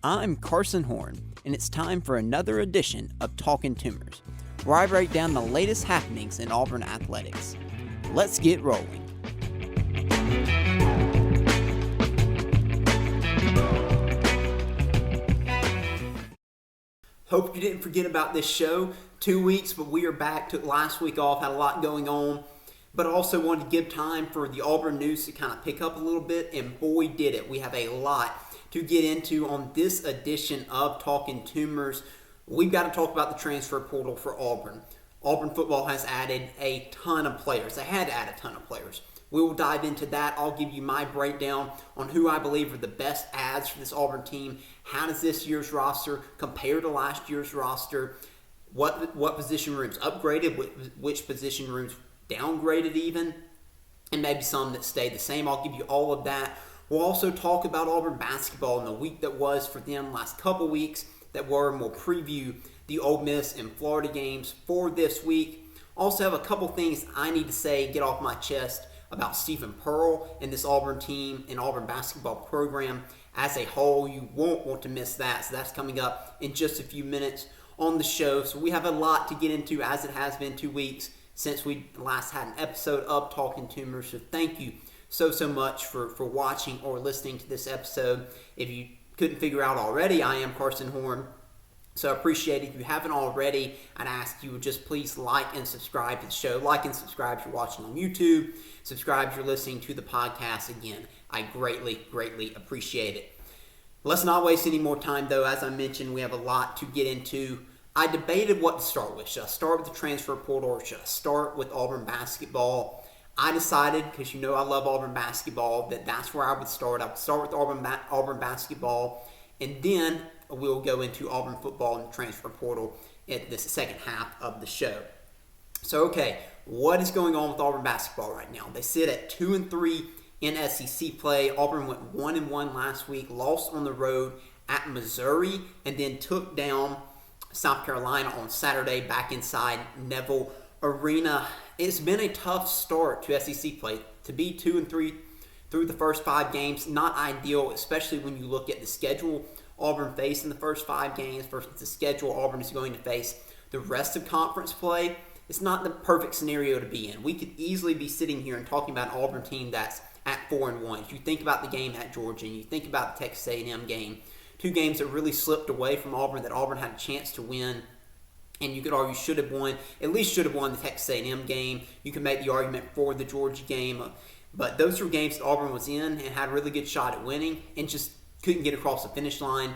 I'm Carson Horn, and it's time for another edition of Talkin' Tumors, where I break down the latest happenings in Auburn athletics. Let's get rolling. Hope you didn't forget about this show. 2 weeks, but we are back. Took last week off, had a lot going on, but also wanted to give time for the Auburn news to kind of pick up a little bit, and boy did it. We have a lot to get into on this edition of Talkin' Tumors. We've got to talk about the transfer portal for Auburn. Auburn football has added a ton of players. They had to add a ton of players. We will dive into that. I'll give you my breakdown on who I believe are the best adds for this Auburn team. How does this year's roster compare to last year's roster? What position rooms upgraded, which position rooms downgraded even, and maybe some that stayed the same. I'll give you all of that. We'll also talk about Auburn basketball in the week that was for them, last couple weeks that were, and we'll preview the Ole Miss and Florida games for this week. Also have a couple things I need to say, get off my chest about Stephen Pearl and this Auburn team and Auburn basketball program as a whole. You won't want to miss that. So that's coming up in just a few minutes on the show. So we have a lot to get into, as it has been 2 weeks since we last had an episode of Talkin' Tumors. So thank you so much for watching or listening to this episode. If you couldn't figure out already, I am Carson Horn. So I appreciate it. If you haven't already, I'd ask you would just please like and subscribe to the show. Like and subscribe if you're watching on YouTube. Subscribe if you're listening to the podcast. Again, I greatly appreciate it. Let's not waste any more time, though. As I mentioned, we have a lot to get into. I debated what to start with. Should I start with the transfer portal or should I start with Auburn basketball? I decided, because you know I love Auburn basketball, that's where I would start. I would start with Auburn basketball, and then we'll go into Auburn football and the transfer portal at the second half of the show. So, okay, what is going on with Auburn basketball right now? They sit at 2-3 in SEC play. Auburn went 1-1 last week, lost on the road at Missouri, and then took down South Carolina on Saturday back inside Neville Arena. It's been a tough start to SEC play. To be 2-3 through the first 5 games, not ideal, especially when you look at the schedule Auburn faced in the first 5 games versus the schedule Auburn is going to face the rest of conference play. It's not the perfect scenario to be in. We could easily be sitting here and talking about an Auburn team that's at 4-1. If you think about the game at Georgia and you think about the Texas A&M game, 2 games that really slipped away from Auburn that Auburn had a chance to win. And you could argue should have won the Texas A&M game. You can make the argument for the Georgia game. But those 3 games that Auburn was in and had a really good shot at winning and just couldn't get across the finish line.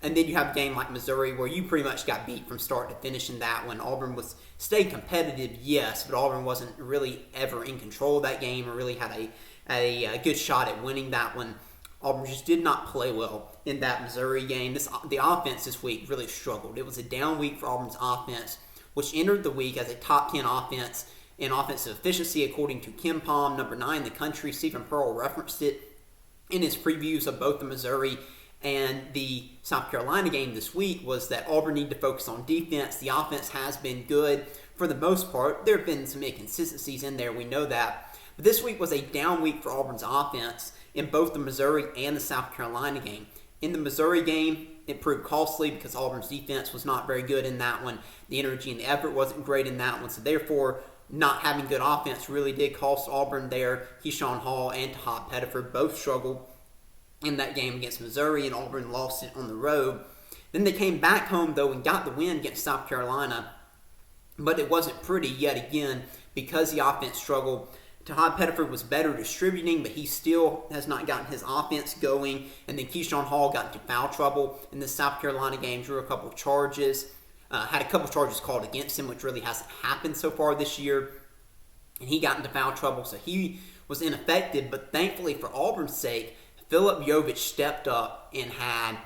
And then you have a game like Missouri where you pretty much got beat from start to finish in that one. Auburn stayed competitive, yes, but Auburn wasn't really ever in control of that game or really had a good shot at winning that one. Auburn just did not play well in that Missouri game. The offense this week really struggled. It was a down week for Auburn's offense, which entered the week as a top 10 offense in offensive efficiency, according to Kim Palm, number 9 in the country. Stephen Pearl referenced it in his previews of both the Missouri and the South Carolina game this week, was that Auburn needed to focus on defense. The offense has been good for the most part. There have been some inconsistencies in there, we know that. But this week was a down week for Auburn's offense in both the Missouri and the South Carolina game. In the Missouri game, it proved costly because Auburn's defense was not very good in that one. The energy and the effort wasn't great in that one, so therefore not having good offense really did cost Auburn there. Keyshawn Hall and Todd Pettiford both struggled in that game against Missouri, and Auburn lost it on the road. Then they came back home, though, and got the win against South Carolina, but it wasn't pretty yet again because the offense struggled. Todd Pettiford was better distributing, but he still has not gotten his offense going. And then Keyshawn Hall got into foul trouble in the South Carolina game, drew a couple of charges, had a couple of charges called against him, which really hasn't happened so far this year. And he got into foul trouble, so he was ineffective. But thankfully for Auburn's sake, Philip Jovic stepped up and had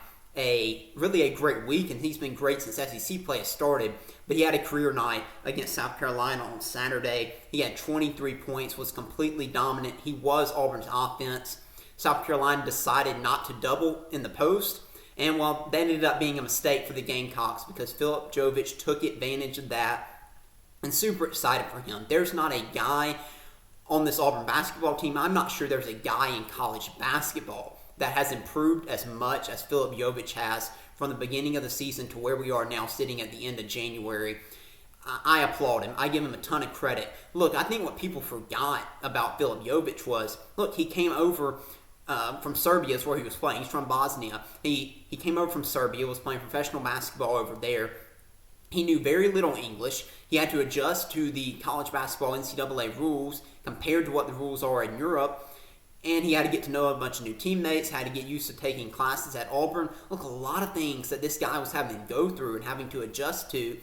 really a great week, and he's been great since SEC play has started. But he had a career night against South Carolina on Saturday. He had 23 points, was completely dominant. He was Auburn's offense. South Carolina decided not to double in the post, and that ended up being a mistake for the Gamecocks because Philip Jovic took advantage of that, and super excited for him. There's not a guy on this Auburn basketball team. I'm not sure there's a guy in college basketball that has improved as much as Philip Jovic has from the beginning of the season to where we are now sitting at the end of January, I applaud him. I give him a ton of credit. Look, I think what people forgot about Philip Jovic was, look, he came over from Serbia is where he was playing. He's from Bosnia. He came over from Serbia, was playing professional basketball over there. He knew very little English. He had to adjust to the college basketball NCAA rules compared to what the rules are in Europe. And he had to get to know a bunch of new teammates, had to get used to taking classes at Auburn. Look, a lot of things that this guy was having to go through and having to adjust to.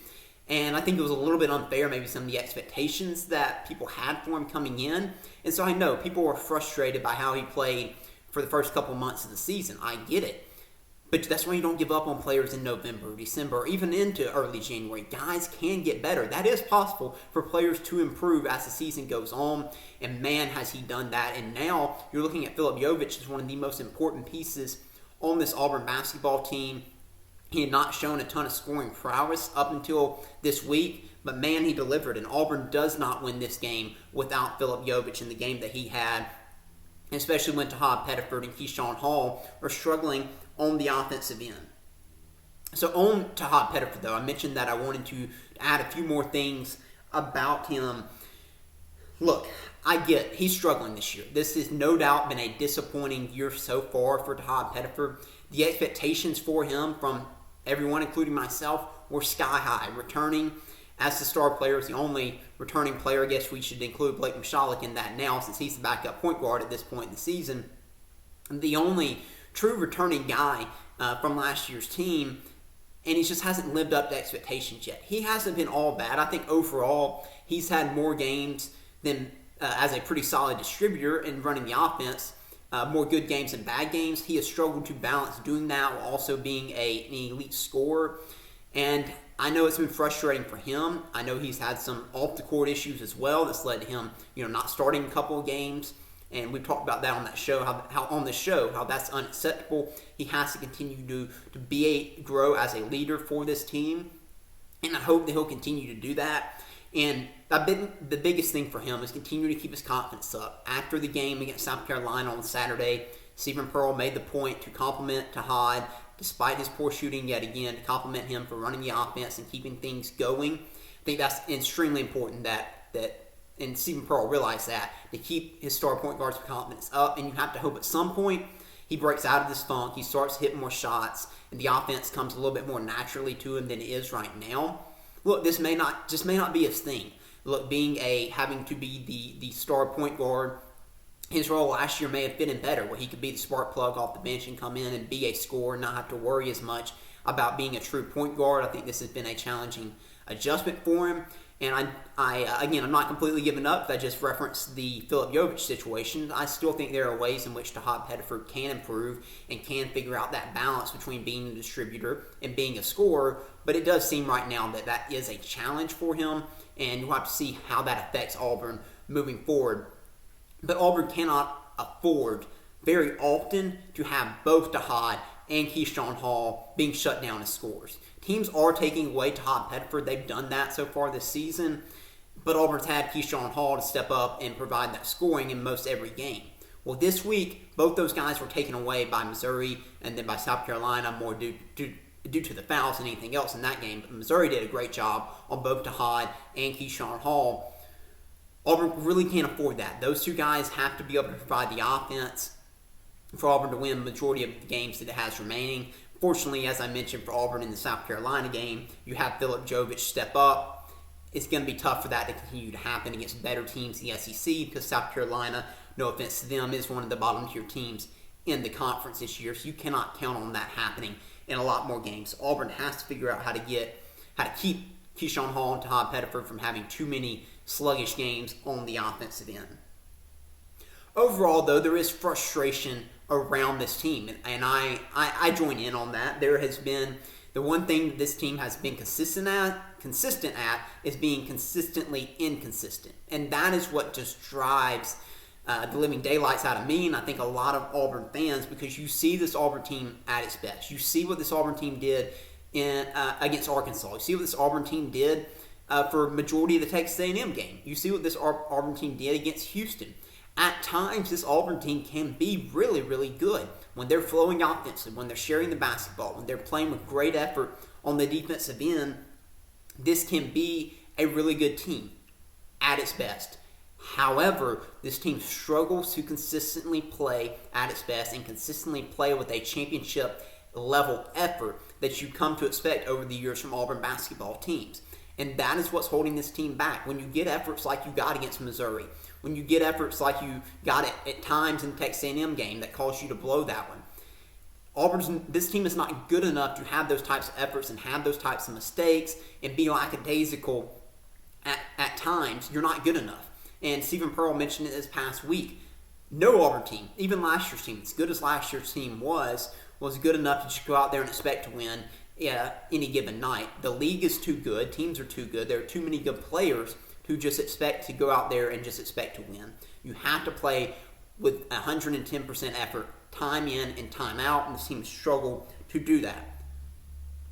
And I think it was a little bit unfair, maybe some of the expectations that people had for him coming in. And so I know people were frustrated by how he played for the first couple months of the season. I get it. But that's why you don't give up on players in November, December, or even into early January. Guys can get better. That is possible for players to improve as the season goes on. And man, has he done that. And now you're looking at Philip Jovic as one of the most important pieces on this Auburn basketball team. He had not shown a ton of scoring prowess up until this week, but man, he delivered. And Auburn does not win this game without Philip Jovic in the game that he had, especially when Tahad Pettiford and Keyshawn Hall are struggling on the offensive end. So on Tahad Pettiford, though, I mentioned that I wanted to add a few more things about him. Look, I get he's struggling this year. This has no doubt been a disappointing year so far for Tahad Pettiford. The expectations for him from everyone, including myself, were sky high. Returning as the star player, is the only returning player. I guess we should include Blake Michalek in that now, since he's the backup point guard at this point in the season. The only true returning guy from last year's team, and he just hasn't lived up to expectations yet. He hasn't been all bad. I think overall he's had more games than as a pretty solid distributor in running the offense. More good games than bad games. He has struggled to balance doing that while also being an elite scorer. And I know it's been frustrating for him. I know he's had some off-the-court issues as well that's led to him, not starting a couple of games. And we've talked about that on that show, how that's unacceptable. He has to continue to grow as a leader for this team. And I hope that he'll continue to do that. And the biggest thing for him is continue to keep his confidence up. After the game against South Carolina on Saturday, Stephen Pearl made the point to compliment Tahad, despite his poor shooting yet again, to compliment him for running the offense and keeping things going. I think that's extremely important and Stephen Pearl realized that, to keep his star point guard's confidence up. And you have to hope at some point he breaks out of this funk, he starts hitting more shots, and the offense comes a little bit more naturally to him than it is right now. Look, this may not be his thing. Look, having to be the star point guard, his role last year may have fit in better, where he could be the spark plug off the bench and come in and be a scorer, and not have to worry as much about being a true point guard. I think this has been a challenging adjustment for him. And I'm not completely giving up. I just referenced the Philip Jovic situation. I still think there are ways in which Tahad Pettiford can improve and can figure out that balance between being a distributor and being a scorer. But it does seem right now that is a challenge for him, and you'll have to see how that affects Auburn moving forward. But Auburn cannot afford very often to have both Tahad and Keyshawn Hall being shut down as scorers. Teams are taking away Tahad Pettiford. They've done that so far this season. But Auburn's had Keyshawn Hall to step up and provide that scoring in most every game. Well, this week, both those guys were taken away by Missouri and then by South Carolina, more due to the fouls than anything else in that game. But Missouri did a great job on both Tahad and Keyshawn Hall. Auburn really can't afford that. Those two guys have to be able to provide the offense for Auburn to win the majority of the games that it has remaining. Fortunately, as I mentioned, for Auburn in the South Carolina game, you have Philip Jovic step up. It's going to be tough for that to continue to happen against better teams in the SEC, because South Carolina, no offense to them, is one of the bottom tier teams in the conference this year. So you cannot count on that happening in a lot more games. Auburn has to figure out how to keep Keyshawn Hall and Tahad Pettiford from having too many sluggish games on the offensive end. Overall, though, there is frustration around this team, and I join in on that. There has been the one thing that this team has been consistent at is being consistently inconsistent, and that is what just drives the living daylights out of me, and I think a lot of Auburn fans, because you see this Auburn team at its best. You see what this Auburn team did against Arkansas. You see what this Auburn team did for majority of the Texas A&M game. You see what this Auburn team did against Houston. At times, this Auburn team can be really, really good when they're flowing offensively, when they're sharing the basketball, when they're playing with great effort on the defensive end. This can be a really good team at its best. However, this team struggles to consistently play at its best and consistently play with a championship level effort that you come to expect over the years from Auburn basketball teams. And that is what's holding this team back. When you get efforts like you got against Missouri, when you get efforts like you got at times in the Texas A&M game that caused you to blow that one, this team is not good enough to have those types of efforts and have those types of mistakes and be lackadaisical at times. You're not good enough. And Stephen Pearl mentioned it this past week. No Auburn team, even last year's team, as good as last year's team was good enough to just go out there and expect to win any given night. The league is too good. Teams are too good. There are too many good players who just expect to go out there and just expect to win. You have to play with 110% effort, time in and time out, and the team struggle to do that.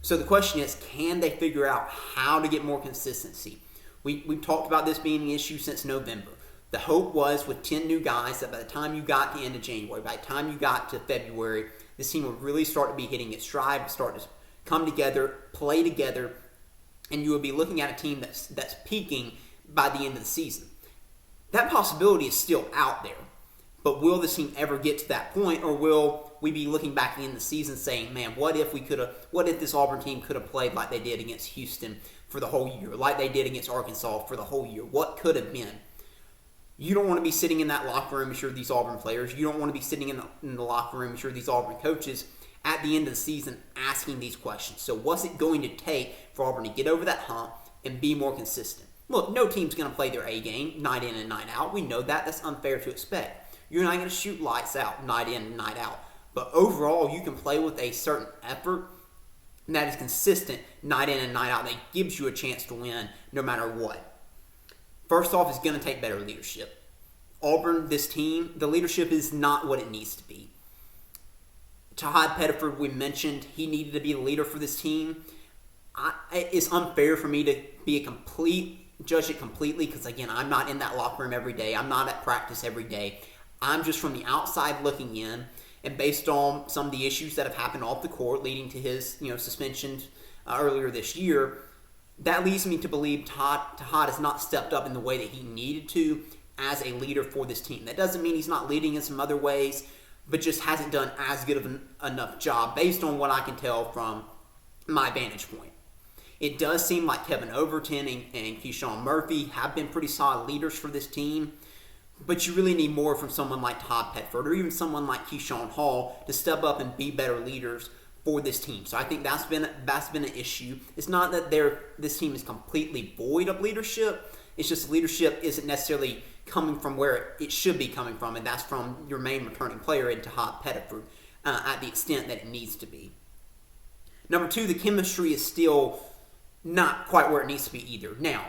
So the question is, can they figure out how to get more consistency? We've talked about this being an issue since November. The hope was with 10 new guys that by the time you got to the end of January, by the time you got to February, this team would really start to be hitting its stride, start to come together, play together, and you would be looking at a team that's peaking by the end of the season. That possibility is still out there. But will this team ever get to that point, or will we be looking back in the season saying, man, what if this Auburn team could have played like they did against Houston for the whole year, like they did against Arkansas for the whole year? What could have been? You don't want to be sitting in that locker room, I'm sure, these Auburn players. You don't want to be sitting in the locker room, I'm sure, these Auburn coaches at the end of the season asking these questions. So what's it going to take for Auburn to get over that hump and be more consistent? Look, no team's going to play their A game night in and night out. We know that. That's unfair to expect. You're not going to shoot lights out night in and night out. But overall, you can play with a certain effort that is consistent night in and night out that gives you a chance to win no matter what. First off, it's going to take better leadership. Auburn, this team, the leadership is not what it needs to be. Todd Pettiford, we mentioned, he needed to be the leader for this team. It's unfair for me to judge it completely because, again, I'm not in that locker room every day. I'm not at practice every day. I'm just from the outside looking in, and based on some of the issues that have happened off the court leading to his suspension earlier this year, that leads me to believe Todd has not stepped up in the way that he needed to as a leader for this team. That doesn't mean he's not leading in some other ways, but just hasn't done as good of enough job based on what I can tell from my vantage point. It does seem like Kevin Overton and Keyshawn Murphy have been pretty solid leaders for this team, but you really need more from someone like Todd Pettiford or even someone like Keyshawn Hall to step up and be better leaders for this team. So I think that's been an issue. It's not that this team is completely void of leadership. It's just leadership isn't necessarily coming from where it should be coming from, and that's from your main returning player in Todd Pettiford at the extent that it needs to be. Number two, the chemistry is still not quite where it needs to be either. Now,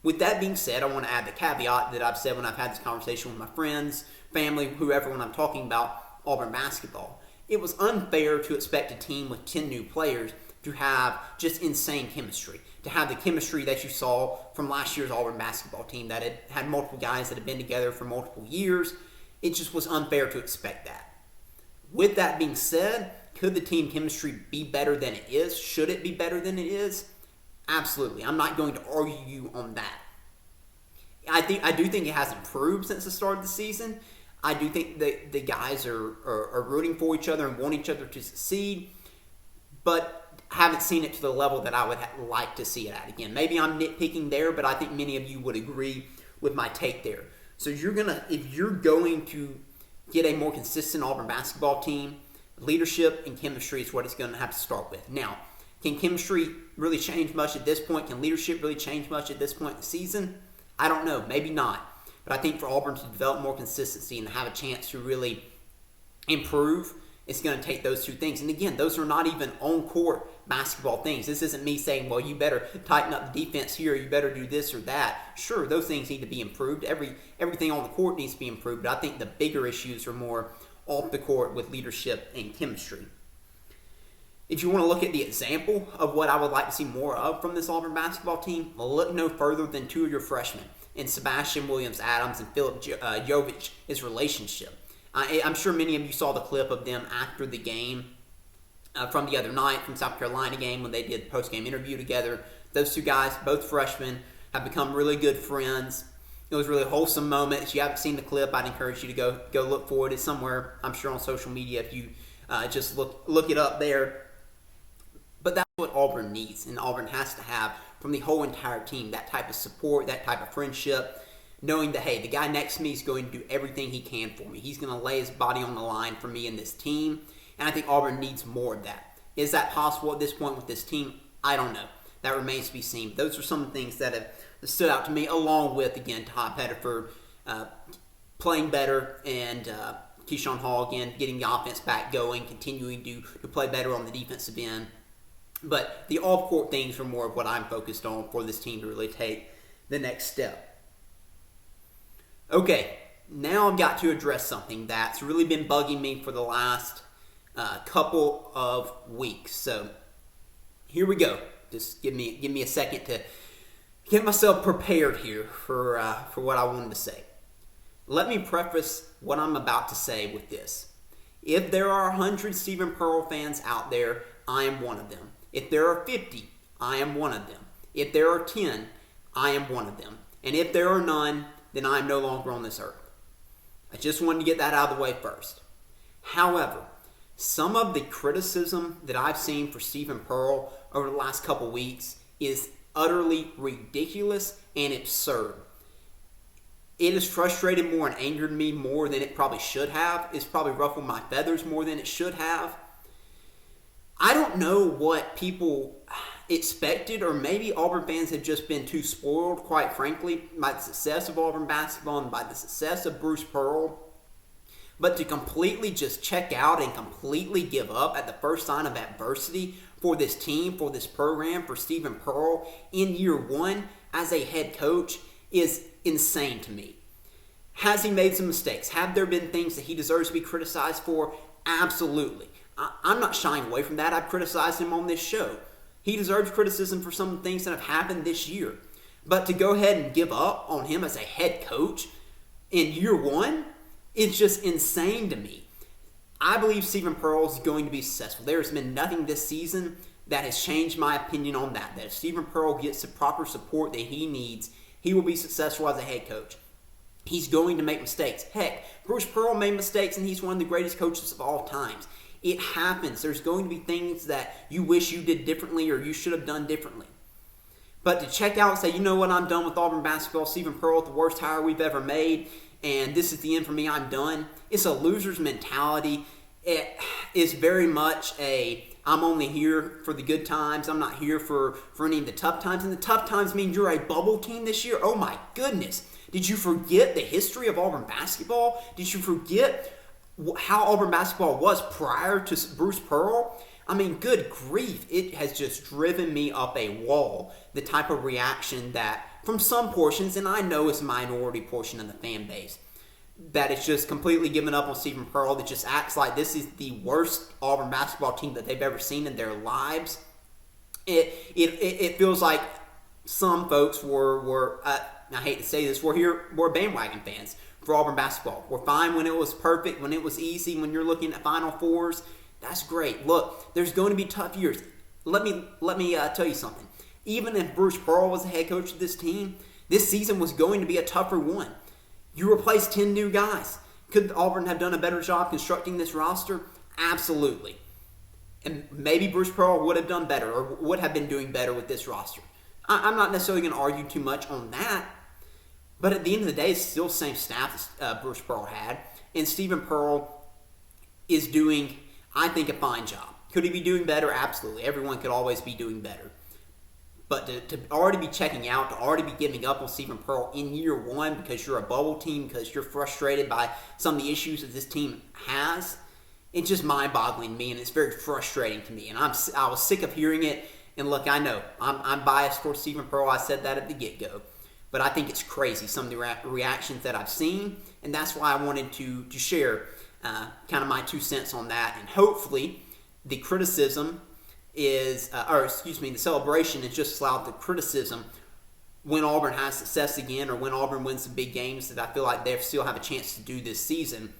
with that being said, I want to add the caveat that I've said when I've had this conversation with my friends, family, whoever, when I'm talking about Auburn basketball. It was unfair to expect a team with 10 new players to have just insane chemistry, to have the chemistry that you saw from last year's Auburn basketball team that had multiple guys that had been together for multiple years. It just was unfair to expect that. With that being said, could the team chemistry be better than it is? Should it be better than it is? Absolutely. I'm not going to argue on that. I do think it has improved since the start of the season. I do think that the guys are rooting for each other and want each other to succeed, but haven't seen it to the level that I would like to see it at. Again, maybe I'm nitpicking there, but I think many of you would agree with my take there. So if you're going to get a more consistent Auburn basketball team, leadership and chemistry is what it's going to have to start with. Now, can chemistry really change much at this point? Can leadership really change much at this point in the season? I don't know. Maybe not. But I think for Auburn to develop more consistency and have a chance to really improve, it's going to take those two things. And again, those are not even on-court basketball things. This isn't me saying, well, you better tighten up the defense here, you better do this or that. Sure, those things need to be improved. Everything on the court needs to be improved. But I think the bigger issues are more off the court with leadership and chemistry. If you want to look at the example of what I would like to see more of from this Auburn basketball team, look no further than two of your freshmen and Sebastian Williams-Adams and Philip Jovic's relationship. I'm sure many of you saw the clip of them after the game from the other night, from South Carolina game, when they did the post-game interview together. Those two guys, both freshmen, have become really good friends. It was a really wholesome moment. If you haven't seen the clip, I'd encourage you to go look for it. It's somewhere, I'm sure, on social media if you just look it up there. But that's what Auburn needs, and Auburn has to have from the whole entire team, that type of support, that type of friendship, knowing that, hey, the guy next to me is going to do everything he can for me. He's going to lay his body on the line for me and this team, and I think Auburn needs more of that. Is that possible at this point with this team? I don't know. That remains to be seen. Those are some things that have stood out to me, along with, again, Todd Pettiford playing better, and Keyshawn Hall, again, getting the offense back going, continuing to play better on the defensive end. But the off-court things are more of what I'm focused on for this team to really take the next step. Okay, now I've got to address something that's really been bugging me for the last couple of weeks. So here we go. Just give me a second to get myself prepared here for what I wanted to say. Let me preface what I'm about to say with this. If there are 100 Stephen Pearl fans out there, I am one of them. If there are 50, I am one of them. If there are 10, I am one of them. And if there are none, then I am no longer on this earth. I just wanted to get that out of the way first. However, some of the criticism that I've seen for Stephen Pearl over the last couple weeks is utterly ridiculous and absurd. It has frustrated more and angered me more than it probably should have. It's probably ruffled my feathers more than it should have. I don't know what people expected, or maybe Auburn fans have just been too spoiled, quite frankly, by the success of Auburn basketball and by the success of Bruce Pearl. But to completely just check out and completely give up at the first sign of adversity for this team, for this program, for Stephen Pearl in year one as a head coach is insane to me. Has he made some mistakes? Have there been things that he deserves to be criticized for? Absolutely. I'm not shying away from that. I've criticized him on this show. He deserves criticism for some of the things that have happened this year. But to go ahead and give up on him as a head coach in year one, it's just insane to me. I believe Stephen Pearl is going to be successful. There has been nothing this season that has changed my opinion on that. That if Stephen Pearl gets the proper support that he needs, he will be successful as a head coach. He's going to make mistakes. Heck, Bruce Pearl made mistakes, and he's one of the greatest coaches of all times. It happens. There's going to be things that you wish you did differently or you should have done differently. But to check out and say, you know what, I'm done with Auburn basketball. Stephen Pearl, the worst hire we've ever made, and this is the end for me, I'm done. It's a loser's mentality. It is very much I'm only here for the good times. I'm not here for any of the tough times. And the tough times mean you're a bubble team this year? Oh my goodness. Did you forget the history of Auburn basketball? Did you forget how Auburn basketball was prior to Bruce Pearl? I mean, good grief. It has just driven me up a wall, the type of reaction that from some portions, and I know it's a minority portion of the fan base, that it's just completely given up on Stephen Pearl, that just acts like this is the worst Auburn basketball team that they've ever seen in their lives. It feels like some folks were I hate to say this, we're bandwagon fans for Auburn basketball. We're fine when it was perfect, when it was easy, when you're looking at Final Fours. That's great. Look, there's going to be tough years. Let me tell you something. Even if Bruce Pearl was the head coach of this team, this season was going to be a tougher one. You replaced 10 new guys. Could Auburn have done a better job constructing this roster? Absolutely. And maybe Bruce Pearl would have done better or would have been doing better with this roster. I'm not necessarily going to argue too much on that. But at the end of the day, it's still the same staff Bruce Pearl had. And Stephen Pearl is doing, I think, a fine job. Could he be doing better? Absolutely. Everyone could always be doing better. But to already be checking out, to already be giving up on Stephen Pearl in year one because you're a bubble team, because you're frustrated by some of the issues that this team has, it's just mind-boggling to me, and it's very frustrating to me. And I was sick of hearing it. And look, I know I'm biased towards Stephen Pearl. I said that at the get-go. But I think it's crazy, some of the reactions that I've seen. And that's why I wanted to share kind of my 2 cents on that. And hopefully the criticism is, the celebration is just allowed the criticism when Auburn has success again or when Auburn wins some big games that I feel like they still have a chance to do this season.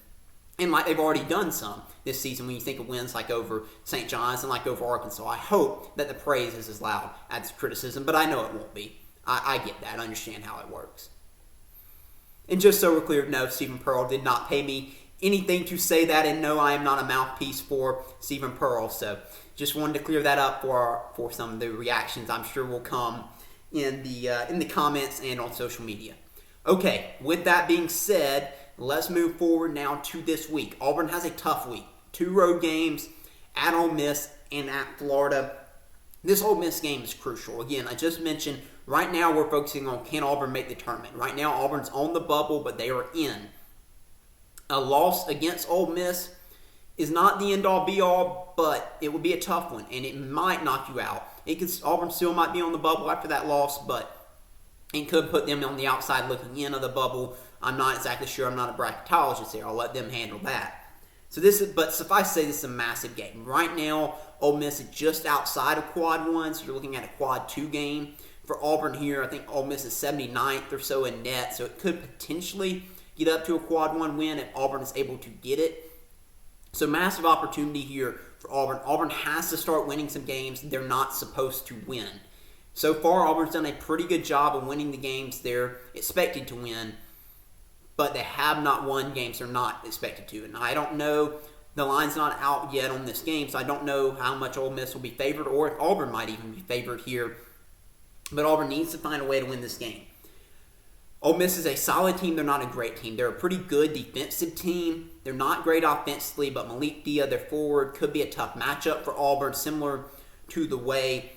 And like they've already done some this season when you think of wins like over St. John's and like over Arkansas. I hope that the praise is as loud as the criticism, but I know it won't be. I get that. I understand how it works. And just so we're clear, no, Stephen Pearl did not pay me anything to say that, and no, I am not a mouthpiece for Stephen Pearl. So just wanted to clear that up for some of the reactions I'm sure will come in the comments and on social media. Okay, with that being said, let's move forward now to this week. Auburn has a tough week. 2 road games at Ole Miss and at Florida. This Ole Miss game is crucial. Again, I just mentioned, right now we're focusing on can Auburn make the tournament. Right now Auburn's on the bubble, but they are in. A loss against Ole Miss is not the end-all be-all, but it would be a tough one, and it might knock you out. Auburn still might be on the bubble after that loss, but it could put them on the outside looking in of the bubble. I'm not exactly sure. I'm not a bracketologist here. I'll let them handle that. But suffice to say, this is a massive game. Right now, Ole Miss is just outside of Quad 1, so you're looking at a Quad 2 game. For Auburn here, I think Ole Miss is 79th or so in net, so it could potentially get up to a Quad 1 win if Auburn is able to get it. So massive opportunity here for Auburn. Auburn has to start winning some games they're not supposed to win. So far, Auburn's done a pretty good job of winning the games they're expected to win, but they have not won games they're not expected to. And I don't know, the line's not out yet on this game, so I don't know how much Ole Miss will be favored or if Auburn might even be favored here. But Auburn needs to find a way to win this game. Ole Miss is a solid team. They're not a great team. They're a pretty good defensive team. They're not great offensively, but Malik Dia, their forward, could be a tough matchup for Auburn, similar to the way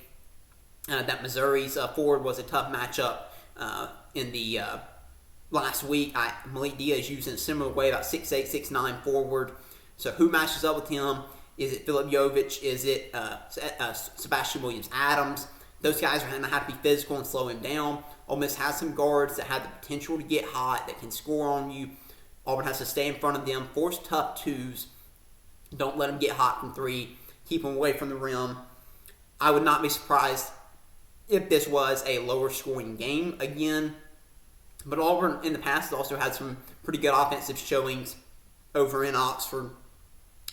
that Missouri's forward was a tough matchup in the last week. Malik Dia is used in a similar way, about 6'8", 6'9" forward. So who matches up with him? Is it Philip Jovich? Is it Sebastian Williams-Adams? Those guys are going to have to be physical and slow him down. Ole Miss has some guards that have the potential to get hot, that can score on you. Auburn has to stay in front of them, force tough twos. Don't let them get hot from 3. Keep them away from the rim. I would not be surprised if this was a lower scoring game again. But Auburn in the past has also had some pretty good offensive showings over in Oxford.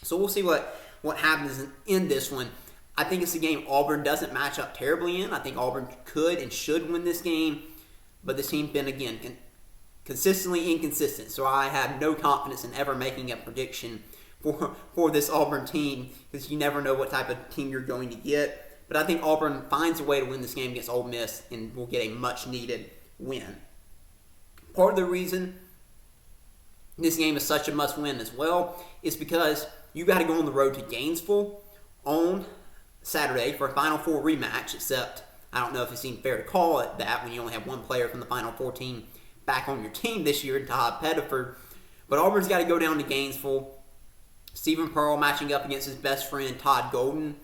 So we'll see what happens in this one. I think it's a game Auburn doesn't match up terribly in. I think Auburn could and should win this game. But this team's been, again, consistently inconsistent. So I have no confidence in ever making a prediction for this Auburn team, because you never know what type of team you're going to get. But I think Auburn finds a way to win this game against Ole Miss and will get a much-needed win. Part of the reason this game is such a must-win as well is because you got to go on the road to Gainesville on Saturday for a Final Four rematch, except I don't know if it seems fair to call it that when you only have one player from the Final Four team back on your team this year, Todd Pettiford. But Auburn's got to go down to Gainesville. Stephen Pearl matching up against his best friend, Todd Golden.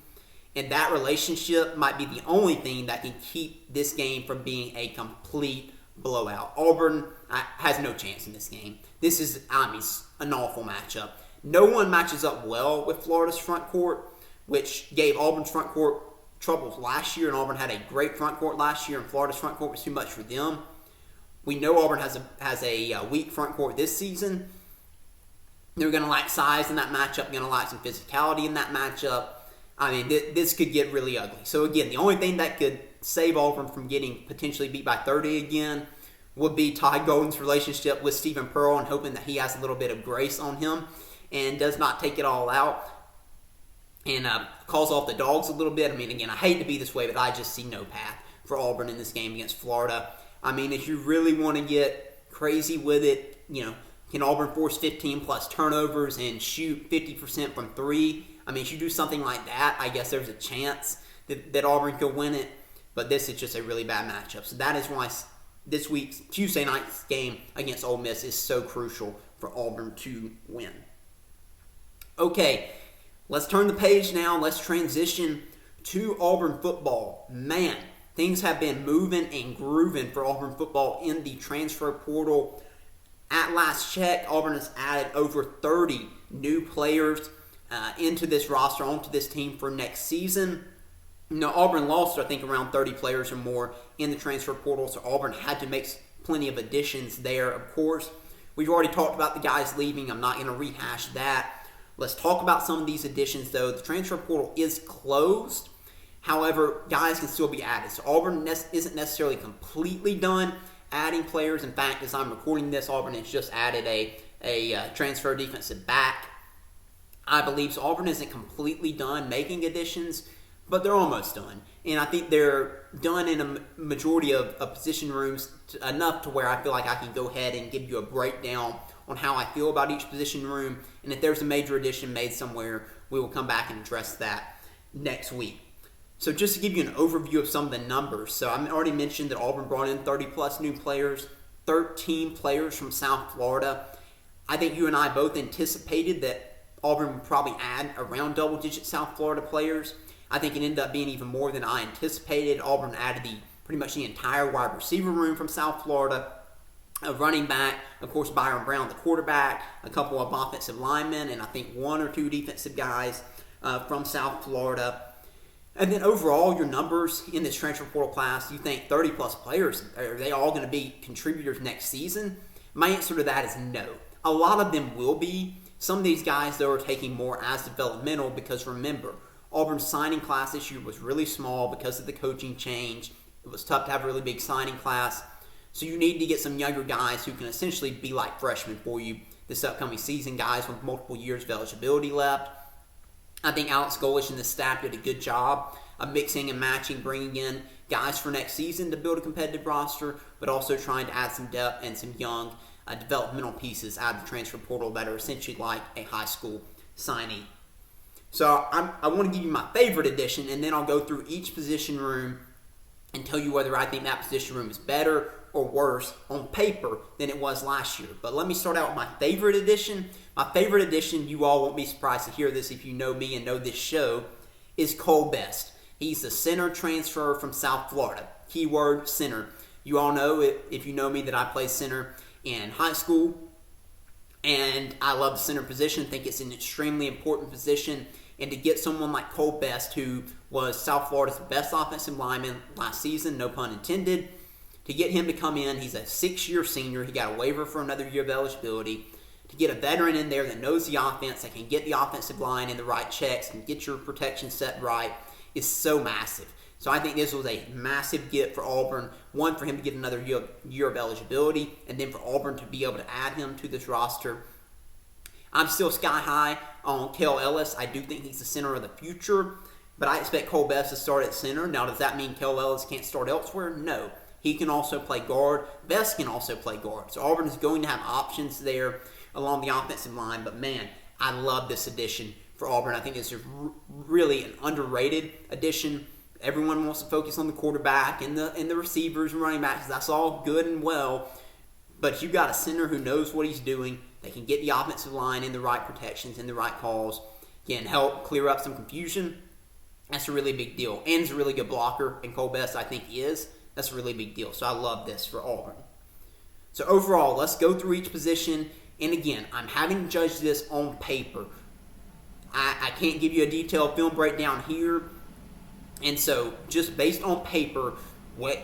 And that relationship might be the only thing that can keep this game from being a complete blowout. Auburn has no chance in this game. This is, an awful matchup. No one matches up well with Florida's front court, which gave Auburn's front court troubles last year, and Auburn had a great front court last year, and Florida's front court was too much for them. We know Auburn has a weak front court this season. They're going to lack size in that matchup, going to lack some physicality in that matchup. This could get really ugly. So again, the only thing that could save Auburn from getting potentially beat by 30 again would be Todd Golden's relationship with Stephen Pearl and hoping that he has a little bit of grace on him and does not take it all out and calls off the dogs a little bit. Again, I hate to be this way, but I just see no path for Auburn in this game against Florida. If you really want to get crazy with it, can Auburn force 15-plus turnovers and shoot 50% from 3? If you do something like that, I guess there's a chance that Auburn could win it. But this is just a really bad matchup. So that is why this week's Tuesday night's game against Ole Miss is so crucial for Auburn to win. Okay, let's turn the page now. Let's transition to Auburn football. Man, things have been moving and grooving for Auburn football in the transfer portal. At last check, Auburn has added over 30 new players into this roster, onto this team for next season. Auburn lost, I think, around 30 players or more in the transfer portal, so Auburn had to make plenty of additions there, of course. We've already talked about the guys leaving. I'm not going to rehash that. Let's talk about some of these additions, though. The transfer portal is closed. However, guys can still be added. So Auburn isn't necessarily completely done adding players. In fact, as I'm recording this, Auburn has just added a transfer defensive back, I believe. So Auburn isn't completely done making additions, but they're almost done. And I think they're done in a majority of position rooms enough to where I feel like I can go ahead and give you a breakdown on how I feel about each position room. And if there's a major addition made somewhere, we will come back and address that next week. So just to give you an overview of some of the numbers. So I already mentioned that Auburn brought in 30-plus new players, 13 players from South Florida. I think you and I both anticipated that Auburn would probably add around double-digit South Florida players. I think it ended up being even more than I anticipated. Auburn added pretty much the entire wide receiver room from South Florida, a running back, of course, Byron Brown, the quarterback, a couple of offensive linemen, and I think one or two defensive guys from South Florida. And then overall, your numbers in this transfer portal class, you think 30-plus players, are they all going to be contributors next season? My answer to that is no. A lot of them will be. Some of these guys, though, are taking more as developmental because, remember, Auburn's signing class this year was really small because of the coaching change. It was tough to have a really big signing class. So you need to get some younger guys who can essentially be like freshmen for you this upcoming season, guys with multiple years of eligibility left. I think Alex Golish and the staff did a good job of mixing and matching, bringing in guys for next season to build a competitive roster, but also trying to add some depth and some young developmental pieces out of the transfer portal that are essentially like a high school signee. So I want to give you my favorite addition, and then I'll go through each position room and tell you whether I think that position room is better or worse on paper than it was last year. But let me start out with my favorite addition. My favorite addition, you all won't be surprised to hear this if you know me and know this show, is Cole Best. He's the center transfer from South Florida. Keyword center. You all know, if you know me, that I played center in high school, and I love the center position. I think it's an extremely important position. And to get someone like Cole Best, who was South Florida's best offensive lineman last season, no pun intended, to get him to come in, he's a 6-year senior. He got a waiver for another year of eligibility. To get a veteran in there that knows the offense, that can get the offensive line in the right checks, and get your protection set right, is so massive. So I think this was a massive get for Auburn. One, for him to get another year of eligibility, and then for Auburn to be able to add him to this roster. I'm still sky high on Kel Ellis. I do think he's the center of the future, but I expect Cole Best to start at center. Now, does that mean Kel Ellis can't start elsewhere? No. He can also play guard. Best can also play guard. So Auburn is going to have options there along the offensive line, but man, I love this addition for Auburn. I think it's really an underrated addition. Everyone wants to focus on the quarterback and the receivers and running backs. That's all good and well, but you got a center who knows what he's doing. They can get the offensive line in the right protections, in the right calls, can help clear up some confusion. That's a really big deal. And he's a really good blocker, and Cole Best, I think, is. That's a really big deal. So I love this for Auburn. So overall, let's go through each position. And again, I'm having to judge this on paper. I can't give you a detailed film breakdown here. And so just based on paper,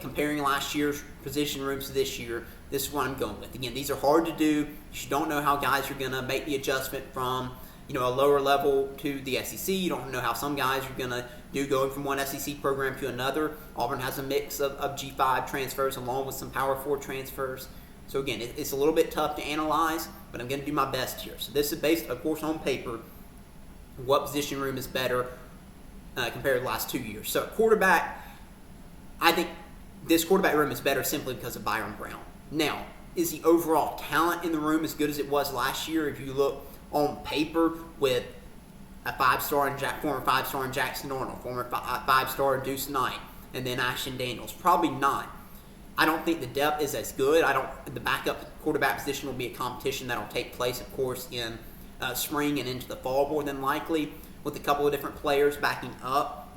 comparing last year's position rooms to this year, this is what I'm going with. Again, these are hard to do. You don't know how guys are going to make the adjustment from a lower level to the SEC. You don't know how some guys are going to do going from one SEC program to another. Auburn has a mix of G5 transfers along with some Power 4 transfers. So again, it's a little bit tough to analyze, but I'm going to do my best here. So this is based, of course, on paper. What position room is better compared to the last 2 years? So quarterback, I think this quarterback room is better simply because of Byron Brown. Now, is the overall talent in the room as good as it was last year? If you look on paper with a former 5-star in Jackson Arnold, former 5-star in Deuce Knight, and then Ashton Daniels, probably not. I don't think the depth is as good. The backup quarterback position will be a competition that will take place, of course, in spring and into the fall more than likely, with a couple of different players backing up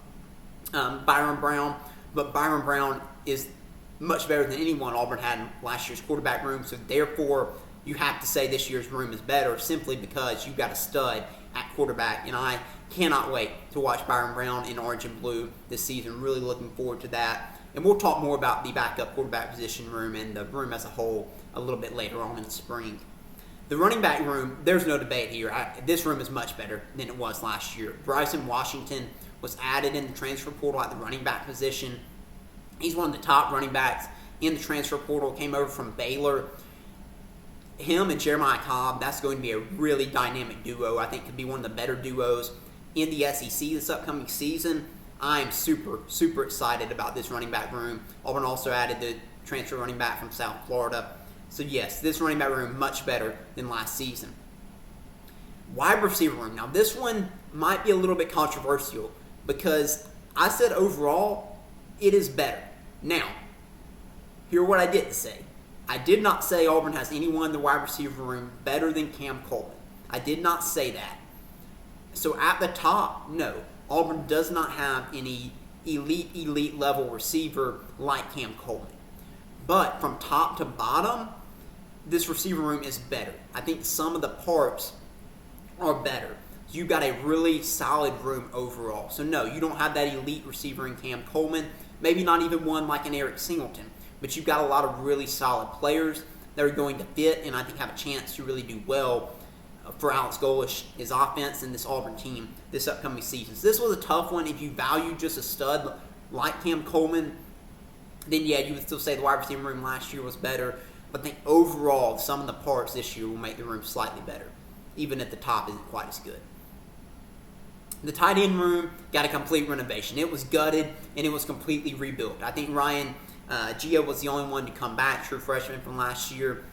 Byron Brown. But Byron Brown is much better than anyone Auburn had in last year's quarterback room. So therefore, you have to say this year's room is better simply because you've got a stud at quarterback. And I cannot wait to watch Byron Brown in orange and blue this season. Really looking forward to that. And we'll talk more about the backup quarterback position room and the room as a whole a little bit later on in the spring. The running back room, there's no debate here. This room is much better than it was last year. Bryson Washington was added in the transfer portal at the running back position. He's one of the top running backs in the transfer portal, came over from Baylor. Him and Jeremiah Cobb, that's going to be a really dynamic duo. I think could be one of the better duos in the SEC this upcoming season. I am super, super excited about this running back room. Auburn also added the transfer running back from South Florida. So yes, this running back room much better than last season. Wide receiver room. Now this one might be a little bit controversial because I said overall it is better. Now, hear what I didn't say. I did not say Auburn has anyone in the wide receiver room better than Cam Coleman. I did not say that. So at the top, no. Auburn does not have any elite level receiver like Cam Coleman. But from top to bottom, this receiver room is better. I think some of the parts are better. So you've got a really solid room overall. So no, you don't have that elite receiver in Cam Coleman. Maybe not even one like an Eric Singleton. But you've got a lot of really solid players that are going to fit and I think have a chance to really do well for Alex Golesh, his offense, and this Auburn team this upcoming season. So this was a tough one. If you value just a stud like Cam Coleman, then yeah, you would still say the wide receiver room last year was better. But I think overall, some of the parts this year will make the room slightly better, even if the top isn't quite as good. The tight end room got a complete renovation. It was gutted, and it was completely rebuilt. I think Ryan Gio was the only one to come back, true freshman from last year.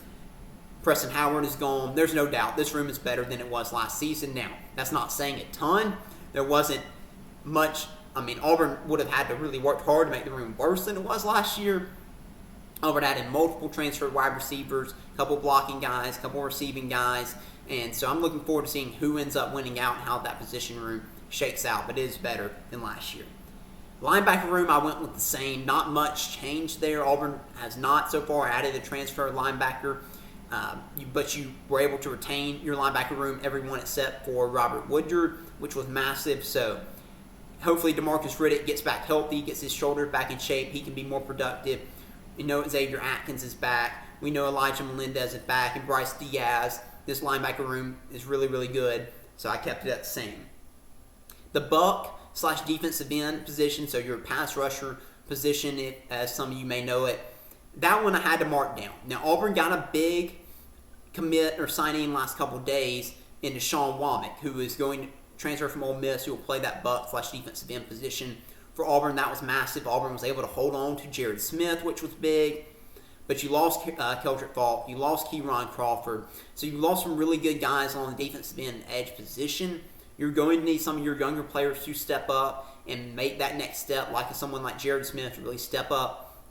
Preston Howard is gone. There's no doubt this room is better than it was last season. Now, that's not saying a ton. There wasn't much. I mean, Auburn would have had to really work hard to make the room worse than it was last year. Auburn added multiple transfer wide receivers, a couple blocking guys, a couple receiving guys. And so I'm looking forward to seeing who ends up winning out and how that position room shakes out. But it is better than last year. Linebacker room, I went with the same. Not much change there. Auburn has not so far added a transfer linebacker. But you were able to retain your linebacker room, everyone except for Robert Woodyard, which was massive. So hopefully DeMarcus Riddick gets back healthy, gets his shoulder back in shape. He can be more productive. We know Xavier Atkins is back. We know Elijah Melendez is back. And Bryce Diaz. This linebacker room is really, really good. So I kept it at the same. The buck/defensive end position, so your pass rusher position, as some of you may know it, that one I had to mark down. Now, Auburn got a big commit or signing last couple of days into Sean Womack, who is going to transfer from Ole Miss, who will play that buck/defensive end position for Auburn. That was massive. Auburn was able to hold on to Jared Smith, which was big. But you lost Keldrick Falk. You lost Keyron Crawford. So you lost some really good guys on the defensive end edge position. You're going to need some of your younger players to step up and make that next step, like someone like Jared Smith to really step up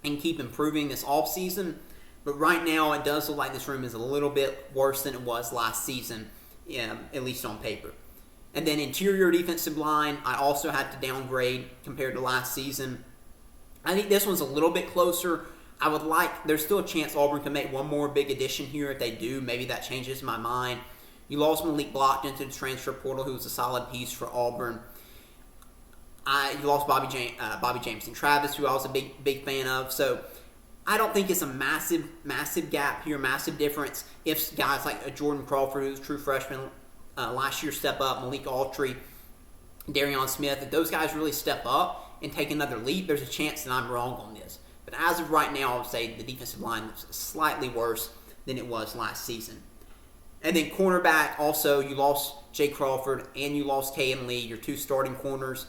and keep improving this offseason. But right now, it does look like this room is a little bit worse than it was last season, at least on paper. And then interior defensive line, I also had to downgrade compared to last season. I think this one's a little bit closer. There's still a chance Auburn can make one more big addition here. If they do, maybe that changes my mind. You lost Malik Blockton to the transfer portal, who was a solid piece for Auburn. You lost Bobby Jameson Travis, who I was a big fan of. So I don't think it's a massive gap here, massive difference. If guys like a Jordan Crawford, who's a true freshman last year, step up, Malik Autry, Darion Smith, if those guys really step up and take another leap, there's a chance that I'm wrong on this. But as of right now, I would say the defensive line is slightly worse than it was last season. And then cornerback, also, you lost Jay Crawford and you lost Kayan Lee, your two starting corners.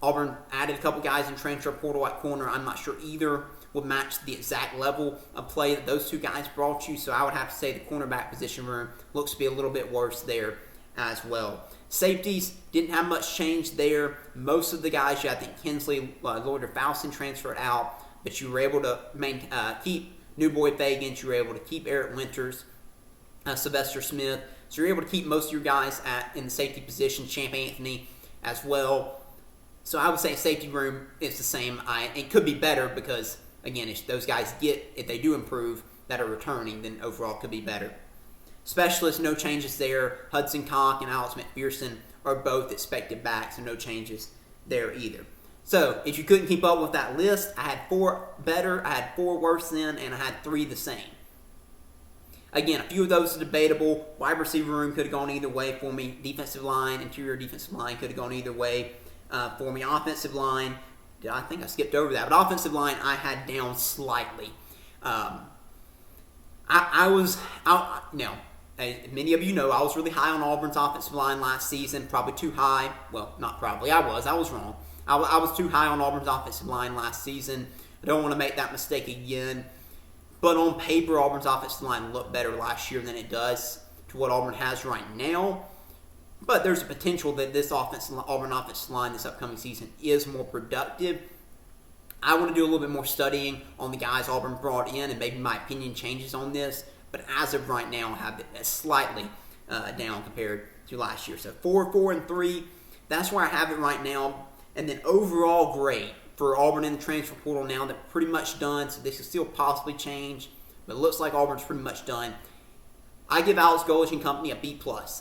Auburn added a couple guys in transfer portal at corner. I'm not sure either would match the exact level of play that those two guys brought you. So I would have to say the cornerback position room looks to be a little bit worse there as well. Safeties, didn't have much change there. Most of the guys, I think Kinsley, Lloyd Fowson transferred out, but you were able to keep New Boy Fagans. You were able to keep Eric Winters, Sylvester Smith. So you're able to keep most of your guys in the safety position, Champ Anthony as well. So I would say safety room is the same. It could be better because, again, if those guys if they do improve, that are returning, then overall could be better. Specialists, no changes there. Hudson Cock and Alex McPherson are both expected back, so no changes there either. So, if you couldn't keep up with that list, I had 4 better, I had 4 worse than, and I had 3 the same. Again, a few of those are debatable. Wide receiver room could have gone either way for me. Defensive line, interior defensive line could have gone either way for me. Offensive line, I think I skipped over that, but offensive line I had down slightly. As many of you know, I was really high on Auburn's offensive line last season, probably too high. Well, not probably, I was wrong. I was too high on Auburn's offensive line last season. I don't want to make that mistake again. But on paper, Auburn's offensive line looked better last year than it does to what Auburn has right now. But there's a potential that this Auburn offensive line this upcoming season is more productive. I want to do a little bit more studying on the guys Auburn brought in, and maybe my opinion changes on this. But as of right now, I have it slightly down compared to last year. So 4, 4, and 3, that's where I have it right now. And then overall grade for Auburn in the transfer portal now, they're pretty much done. So this could still possibly change, but it looks like Auburn's pretty much done. I give Alex Golich and company a B+.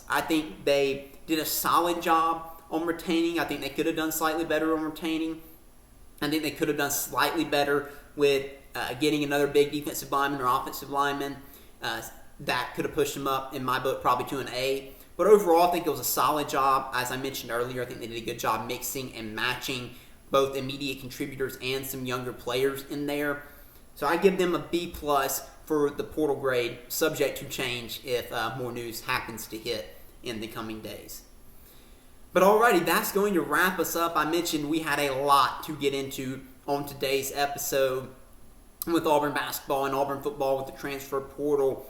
I think they did a solid job on retaining. I think they could have done slightly better on retaining. I think they could have done slightly better with getting another big defensive lineman or offensive lineman. That could have pushed them up, in my book, probably to an A. But overall, I think it was a solid job. As I mentioned earlier, I think they did a good job mixing and matching both immediate contributors and some younger players in there. So I give them a B+ for the portal grade, subject to change if more news happens to hit in the coming days. But alrighty, that's going to wrap us up. I mentioned we had a lot to get into on today's episode with Auburn basketball and Auburn football with the transfer portal.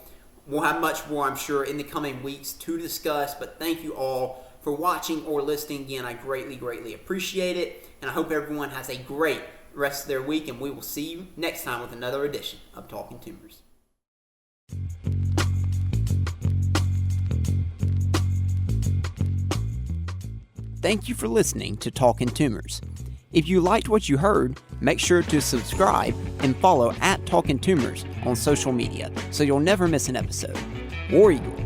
We'll have much more, I'm sure, in the coming weeks to discuss, but thank you all for watching or listening. Again, I greatly, greatly appreciate it, and I hope everyone has a great rest of their week, and we will see you next time with another edition of Talkin' Tumors. Thank you for listening to Talkin' Tumors. If you liked what you heard, make sure to subscribe and follow @Talkin' Tumors on social media so you'll never miss an episode. War Eagle.